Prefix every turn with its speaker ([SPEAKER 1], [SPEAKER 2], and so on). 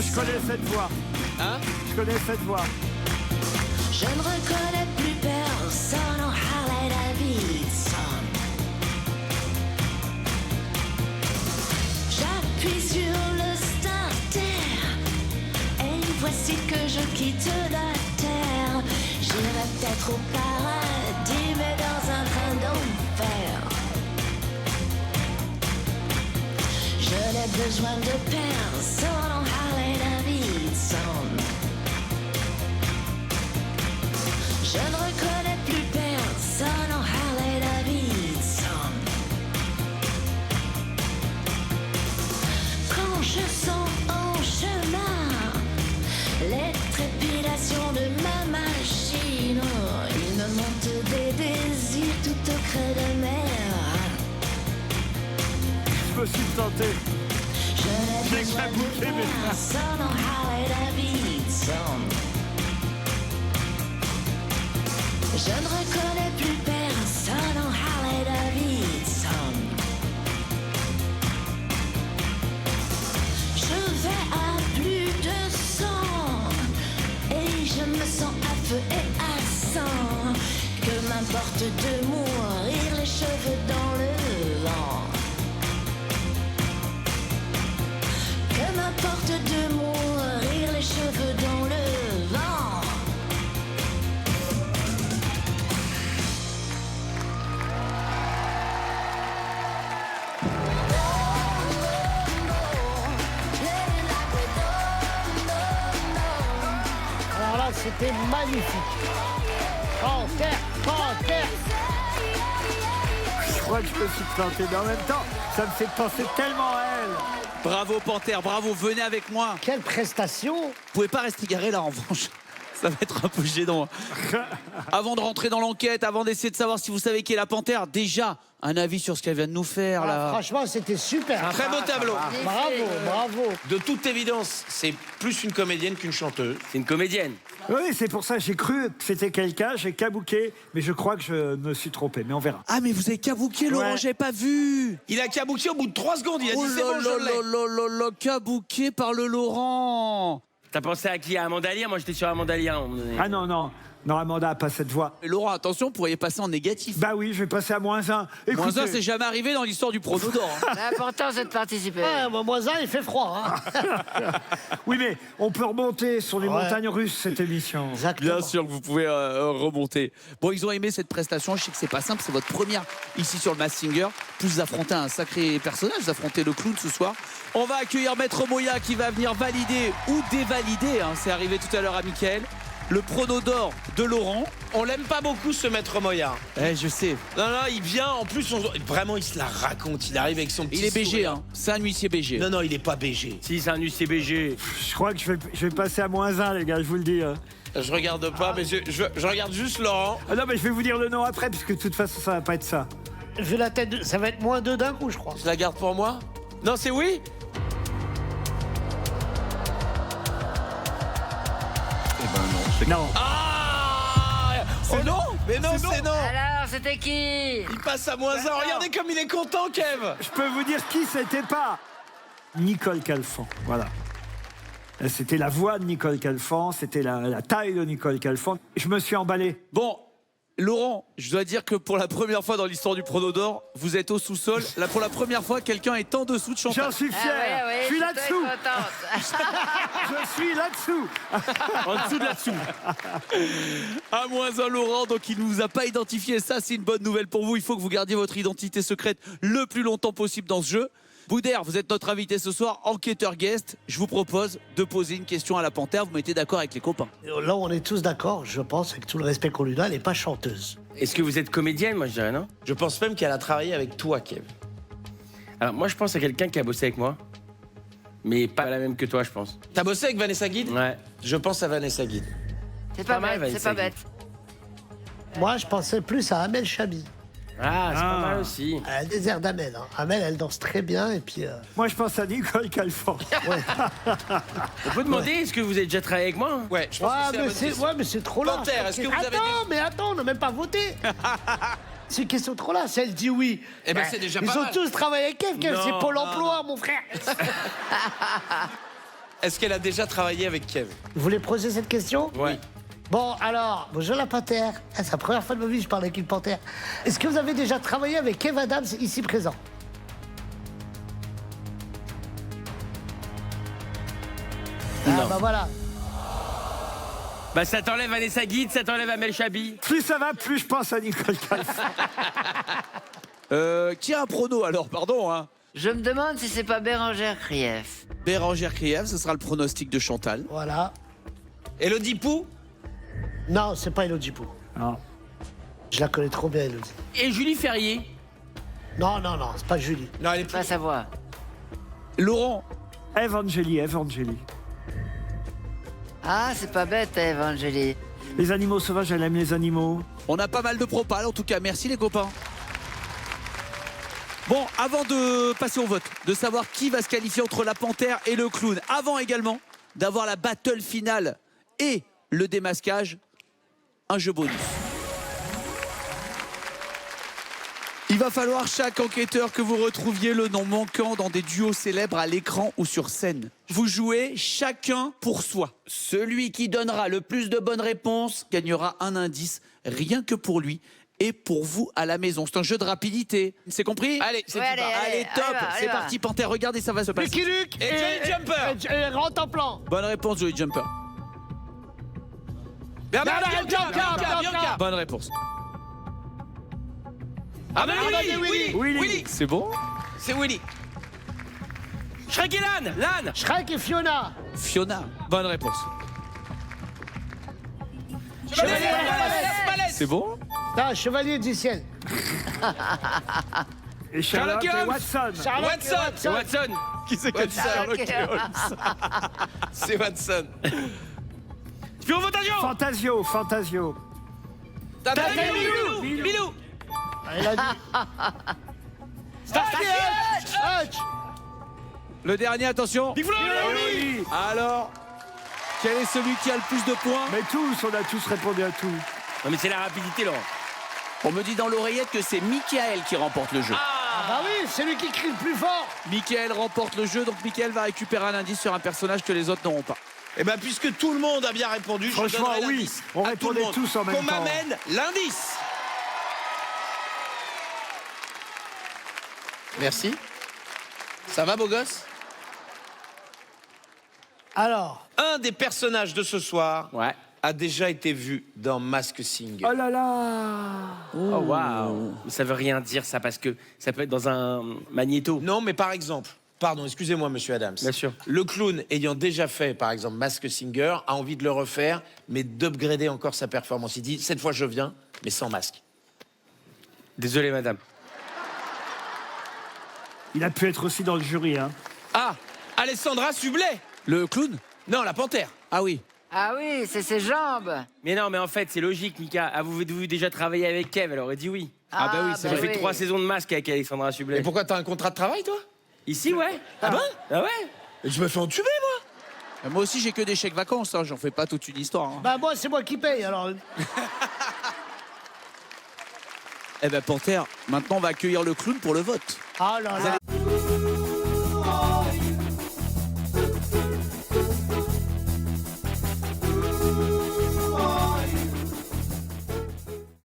[SPEAKER 1] je connais cette voix.
[SPEAKER 2] Hein?
[SPEAKER 1] Je connais cette voix.
[SPEAKER 3] Je ne reconnais plus personne en Harley Davidson. J'appuie sur le starter et voici que je quitte la terre. J'irai peut-être au paradis, mais dans un train d'enfer. Je n'ai besoin de personne en Harley Davidson. Je ne reconnais plus personne en Harley Davidson. Quand je sens en chemin les trépidations de ma machine, il me monte des désirs tout au creux de mes reins.
[SPEAKER 1] Je me suis tenté.
[SPEAKER 3] Je n'ai
[SPEAKER 1] J'ai
[SPEAKER 3] besoin
[SPEAKER 1] cabouqué,
[SPEAKER 3] de
[SPEAKER 1] mais-
[SPEAKER 3] personne en Harley Davidson. Je ne reconnais plus personne en Harley Davidson. Je vais à plus de 100 et je me sens à feu et à sang. Que m'importe de mourir les cheveux dans le vent. Que m'importe de mourir les cheveux dans le vent.
[SPEAKER 4] Alors là, c'était magnifique. Panthère, panthère.
[SPEAKER 1] Je crois que je me suis planté. Mais en même temps, ça me fait penser tellement à elle.
[SPEAKER 2] Bravo Panthère, bravo, venez avec moi.
[SPEAKER 4] Quelle prestation.
[SPEAKER 2] Vous pouvez pas rester garé là en revanche. Ça va être un peu gênant. Avant de rentrer dans l'enquête, avant d'essayer de savoir si vous savez qui est la Panthère, déjà, un avis sur ce qu'elle vient de nous faire là.
[SPEAKER 4] Franchement, c'était super.
[SPEAKER 5] Très beau tableau.
[SPEAKER 4] Bravo, bravo.
[SPEAKER 5] De toute évidence, c'est plus une comédienne qu'une chanteuse.
[SPEAKER 6] C'est une comédienne.
[SPEAKER 1] Oui, c'est pour ça que j'ai cru que c'était quelqu'un, j'ai cabouqué, mais je crois que je me suis trompé, mais on verra.
[SPEAKER 2] Ah mais vous avez kabouké Laurent,
[SPEAKER 1] Ouais.
[SPEAKER 2] j'avais pas vu.
[SPEAKER 5] Il a kabouké au bout de 3 secondes. Il a dit
[SPEAKER 2] Oh
[SPEAKER 5] c'est bon,
[SPEAKER 2] là
[SPEAKER 5] je
[SPEAKER 2] là
[SPEAKER 5] l'ai.
[SPEAKER 2] là là là, kabouké par le Laurent.
[SPEAKER 6] T'as pensé à qui? À Amanda Lear? Moi, j'étais sur Amanda Lear à un moment donné.
[SPEAKER 1] Ah non, non, non, Amanda a pas cette voix.
[SPEAKER 2] Et Laurent, attention, vous pourriez passer en négatif.
[SPEAKER 1] Bah oui, je vais passer à -1.
[SPEAKER 2] Moins
[SPEAKER 1] Écoutez,
[SPEAKER 2] un, c'est jamais arrivé dans l'histoire du prono d'or. hein.
[SPEAKER 7] L'important, c'est de participer.
[SPEAKER 4] Ouais, moi, moins un, il fait froid. Hein.
[SPEAKER 1] oui, mais on peut remonter sur les
[SPEAKER 4] Ouais.
[SPEAKER 1] montagnes russes, cette émission.
[SPEAKER 4] Exactement.
[SPEAKER 2] Bien sûr que vous pouvez remonter. Bon, ils ont aimé cette prestation. Je sais que c'est pas simple, c'est votre première ici sur le Masked Singer. Plus vous affrontez un sacré personnage, vous affrontez le clown ce soir. On va accueillir Maître Moya qui va venir valider ou dévalider, hein, c'est arrivé tout à l'heure à Mickaël, le prono d'or de Laurent.
[SPEAKER 5] On l'aime pas beaucoup ce maître Moya.
[SPEAKER 2] Eh, je sais.
[SPEAKER 5] Non, non, il vient, en plus, vraiment, il se la raconte. Il arrive avec son petit
[SPEAKER 2] Il est BG,
[SPEAKER 5] sourire.
[SPEAKER 2] hein. C'est un huissier BG.
[SPEAKER 5] Non, non, il est pas BG.
[SPEAKER 6] Si, c'est un UCBG.
[SPEAKER 1] Je crois que je vais passer à -1, les gars, je vous le dis. hein.
[SPEAKER 5] Je regarde pas, mais je regarde juste Laurent.
[SPEAKER 1] Ah non, mais je vais vous dire le nom après, puisque de toute façon, ça va pas être ça.
[SPEAKER 4] Vu la tête, ça va être -2 d'un coup, je crois.
[SPEAKER 5] Je la garde pour moi. Non, c'est oui.
[SPEAKER 1] Non.
[SPEAKER 5] Ah Oh non. Mais non, c'est non.
[SPEAKER 7] Alors, c'était qui?
[SPEAKER 5] Il passe à -1. Regardez comme il est content, Kev.
[SPEAKER 1] Je peux vous dire qui c'était pas. Nicole Calfan, voilà. C'était la voix de Nicole Calfan, c'était la taille de Nicole Calfan. Je me suis emballé.
[SPEAKER 2] Bon, Laurent, je dois dire que pour la première fois dans l'histoire du prono d'or, vous êtes au sous-sol. Là, pour la première fois, quelqu'un est en dessous de
[SPEAKER 1] J'en
[SPEAKER 2] Chantal.
[SPEAKER 1] suis fier. Je suis là-dessous. Je suis là-dessous.
[SPEAKER 6] En dessous de la dessous.
[SPEAKER 2] À -1 Laurent, donc il ne vous a pas identifié. Ça, c'est une bonne nouvelle pour vous. Il faut que vous gardiez votre identité secrète le plus longtemps possible dans ce jeu. Boudère, vous êtes notre invité ce soir, enquêteur guest. Je vous propose de poser une question à la Panthère. Vous mettez d'accord avec les copains.
[SPEAKER 4] Là, on est tous d'accord, je pense, avec tout le respect qu'on lui doit, elle n'est pas chanteuse.
[SPEAKER 6] Est-ce que vous êtes comédienne? Moi, je dirais non.
[SPEAKER 5] Je pense même qu'elle a travaillé avec toi, Kev.
[SPEAKER 6] Alors, moi, je pense à quelqu'un qui a bossé avec moi. Mais pas la même que toi, je pense.
[SPEAKER 5] T'as bossé avec Vanessa Guide?
[SPEAKER 6] Ouais.
[SPEAKER 5] Je pense à Vanessa Guide.
[SPEAKER 7] C'est pas
[SPEAKER 6] mal,
[SPEAKER 7] bête, c'est pas
[SPEAKER 6] Vanessa
[SPEAKER 7] bête.
[SPEAKER 4] Moi, je pensais plus à Amel Chabi.
[SPEAKER 6] Ah, c'est pas mal aussi.
[SPEAKER 4] Elle a des airs d'Amel. Hein. Amel, elle danse très bien, et puis...
[SPEAKER 1] Moi, je pense à Nicole Calfan.
[SPEAKER 6] On peut demander, est-ce que vous avez déjà travaillé avec moi?
[SPEAKER 5] Ouais, je pense que c'est la bonne question.
[SPEAKER 4] Ouais, mais c'est trop large.
[SPEAKER 5] Panthère, est-ce que vous avez
[SPEAKER 4] Attends, mais attends, on n'a même pas voté. C'est une question trop large. Si elle dit oui,
[SPEAKER 5] Eh ben, c'est déjà
[SPEAKER 4] ils
[SPEAKER 5] pas
[SPEAKER 4] ont
[SPEAKER 5] mal.
[SPEAKER 4] tous travaillé avec Kev. Kev,
[SPEAKER 6] Non,
[SPEAKER 4] c'est Pôle
[SPEAKER 5] non,
[SPEAKER 4] emploi, mon frère.
[SPEAKER 5] est-ce qu'elle a déjà travaillé avec Kev?
[SPEAKER 4] Vous voulez poser cette question?
[SPEAKER 6] Ouais.
[SPEAKER 4] Bon, alors, bonjour la panthère. Ah, c'est la première fois de ma vie que je parle avec une panthère. Est-ce que vous avez déjà travaillé avec Kev Adams ici présent? Ah bah voilà.
[SPEAKER 6] Bah ça t'enlève Vanessa Guide, ça t'enlève Amel Chabi.
[SPEAKER 1] Plus ça va, plus je pense à Nicole Calfon.
[SPEAKER 2] Qui a un prono alors, pardon hein.
[SPEAKER 7] Je me demande si c'est pas Bérangère Krief.
[SPEAKER 2] Bérangère Krief, ce sera le pronostic de Chantal.
[SPEAKER 4] Voilà.
[SPEAKER 5] Elodie Pou?
[SPEAKER 4] Non, c'est pas Elodie Pou.
[SPEAKER 1] Non.
[SPEAKER 4] Je la connais trop bien, Elodie.
[SPEAKER 6] Et Julie Ferrier.
[SPEAKER 4] Non, non, non, c'est pas Julie.
[SPEAKER 5] Non, elle est plus.
[SPEAKER 7] Pas savoir.
[SPEAKER 2] Laurent,
[SPEAKER 1] Eve Angeli.
[SPEAKER 7] Ah, c'est pas bête, Evangélie.
[SPEAKER 1] Les animaux sauvages, elle aime les animaux.
[SPEAKER 2] on a pas mal de propales en tout cas, merci les copains. Bon, avant de passer au vote, de savoir qui va se qualifier entre la panthère et le clown, avant également d'avoir la battle finale et le démasquage, un jeu bonus. Il va falloir chaque enquêteur que vous retrouviez le nom manquant dans des duos célèbres à l'écran ou sur scène. Vous jouez chacun pour soi. Celui qui donnera le plus de bonnes réponses gagnera un indice rien que pour lui et pour vous à la maison. C'est un jeu de rapidité. C'est compris?
[SPEAKER 5] Allez, c'est
[SPEAKER 7] Ouais,
[SPEAKER 5] tout part.
[SPEAKER 7] allez,
[SPEAKER 2] Allez, top,
[SPEAKER 7] allez, va,
[SPEAKER 2] c'est
[SPEAKER 7] allez, va.
[SPEAKER 2] parti Panthère, regardez, ça va se passer.
[SPEAKER 4] Lucky Luke
[SPEAKER 5] Et Johnny Jumper.
[SPEAKER 4] et rentre en plan.
[SPEAKER 2] Bonne réponse, Joey Jumper.
[SPEAKER 5] Bernard
[SPEAKER 4] Bianca.
[SPEAKER 5] Bianca.
[SPEAKER 2] Bonne réponse.
[SPEAKER 5] Ah ben
[SPEAKER 4] Willy.
[SPEAKER 5] Willy.
[SPEAKER 2] C'est bon?
[SPEAKER 5] C'est Willy.
[SPEAKER 6] Shrek et Lan.
[SPEAKER 4] Shrek et Fiona.
[SPEAKER 2] Fiona. Bonne réponse.
[SPEAKER 5] Balèze.
[SPEAKER 2] C'est bon?
[SPEAKER 4] Non, Chevalier du ciel.
[SPEAKER 1] Et Charlotte et
[SPEAKER 5] Holmes.
[SPEAKER 1] Watson.
[SPEAKER 4] Charlotte et
[SPEAKER 5] Watson.
[SPEAKER 6] Watson.
[SPEAKER 2] Qui c'est que
[SPEAKER 5] Watson.
[SPEAKER 7] Ok.
[SPEAKER 5] C'est Watson.
[SPEAKER 6] Puis on vote à Jean.
[SPEAKER 1] Fantasio.
[SPEAKER 5] Milou.
[SPEAKER 4] Elle a dit. Hutch.
[SPEAKER 2] Le dernier, attention. Alors, quel est celui qui a le plus de points?
[SPEAKER 1] Mais tous, on a tous répondu à tout.
[SPEAKER 6] Non mais c'est la rapidité, Laurent.
[SPEAKER 2] On me dit dans l'oreillette que c'est Mickaël qui remporte le jeu.
[SPEAKER 4] Ah bah oui, c'est lui qui crie le plus fort.
[SPEAKER 2] Mickaël remporte le jeu, donc Mickaël va récupérer un indice sur un personnage que les autres n'auront pas.
[SPEAKER 5] Eh ben, puisque tout le monde a bien répondu, je
[SPEAKER 1] Franchement,
[SPEAKER 5] donnerai
[SPEAKER 1] oui,
[SPEAKER 5] l'indice
[SPEAKER 1] on
[SPEAKER 5] à
[SPEAKER 1] répondait
[SPEAKER 5] tout le monde.
[SPEAKER 1] tous en même
[SPEAKER 5] Qu'on
[SPEAKER 1] temps.
[SPEAKER 5] m'amène l'indice. Merci. Ça va, beau gosse?
[SPEAKER 4] Alors,
[SPEAKER 5] Un des personnages de ce soir
[SPEAKER 6] Ouais.
[SPEAKER 5] a déjà été vu dans Mask Singer.
[SPEAKER 1] Oh là là.
[SPEAKER 6] Oh waouh. Mais ça veut rien dire ça parce que ça peut être dans un magnéto.
[SPEAKER 5] Non, mais par exemple, pardon, excusez-moi, monsieur Adams.
[SPEAKER 6] Bien sûr.
[SPEAKER 5] Le clown ayant déjà fait, par exemple, Mask Singer, a envie de le refaire, mais d'upgrader encore sa performance. Il dit, cette fois je viens, mais sans masque.
[SPEAKER 6] Désolé madame.
[SPEAKER 1] Il a pu être aussi dans le jury, hein.
[SPEAKER 5] Ah, Alessandra Sublet.
[SPEAKER 2] Le clown?
[SPEAKER 5] Non, la panthère.
[SPEAKER 2] Ah oui.
[SPEAKER 7] Ah oui, c'est ses jambes.
[SPEAKER 6] Mais non mais en fait c'est logique Mika. Avez-vous déjà travaillé avec Kev? Elle aurait dit oui.
[SPEAKER 2] Ah bah oui, c'est
[SPEAKER 6] J'ai
[SPEAKER 2] vrai.
[SPEAKER 6] fait 3 saisons de masque avec Alexandra
[SPEAKER 5] Et
[SPEAKER 6] Sublet.
[SPEAKER 5] pourquoi t'as un contrat de travail, toi?
[SPEAKER 6] Ici ouais.
[SPEAKER 5] Ah bon?
[SPEAKER 6] Ah ouais.
[SPEAKER 5] Et je me fais entuber, moi.
[SPEAKER 2] Moi aussi, j'ai que des chèques vacances, hein. J'en fais pas toute une histoire. Hein.
[SPEAKER 4] bah moi, c'est moi qui paye, alors.
[SPEAKER 2] Eh ben, Panthère, maintenant on va accueillir le clown pour le vote.
[SPEAKER 4] Ah là là.